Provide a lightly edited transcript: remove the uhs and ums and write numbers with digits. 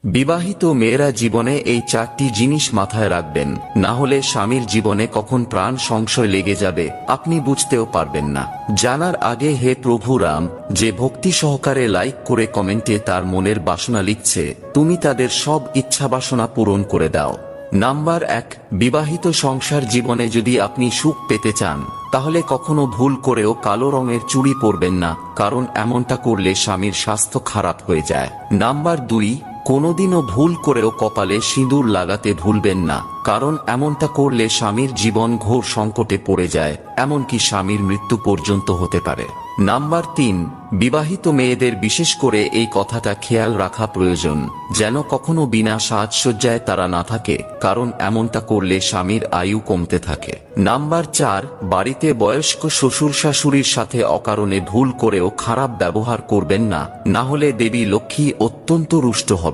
বিবাহিত মেয়েরা জীবনে এই 4টি জিনিস মাথায় রাখবেন, না হলে স্বামীর জীবনে কখন প্রাণ সংশয় লেগে যাবে আপনি বুঝতেও পারবেন না। জানার আগে হে প্রভু রাম, যে ভক্তি সহকারে লাইক করে কমেন্টে তার মনের বাসনা লিখছে, তুমি তাদের সব ইচ্ছা বাসনা পূরণ করে দাও। নাম্বার 1, বিবাহিত সংসার জীবনে যদি আপনি সুখ পেতে চান তাহলে কখনো ভুল করেও কালো রঙের চুড়ি পরবেন না, কারণ এমনটা করলে স্বামীর স্বাস্থ্য খারাপ হয়ে যায়। নাম্বার 2, কোনোদিনও ভুল করেও কপালে সিঁদুর লাগাতে ভুলবেন না, কারণ এমনটা করলে স্বামীর জীবন ঘোর সংকটে পড়ে যায়, এমনকি স্বামীর মৃত্যু পর্যন্ত হতে পারে। নাম্বার 3, বিবাহিত মেয়েদের বিশেষ করে এই কথাটা খেয়াল রাখা প্রয়োজন, যেন কখনো বিনা সাজসজ্জায় তারা না থাকে, কারণ এমনটা করলে স্বামীর আয়ু কমতে থাকে। নাম্বার 4, বাড়িতে বয়স্ক শ্বশুর শাশুড়ির সাথে অকারণে ভুল করেও খারাপ ব্যবহার করবেন না, না হলে দেবী লক্ষ্মী অত্যন্ত রুষ্ট হবে।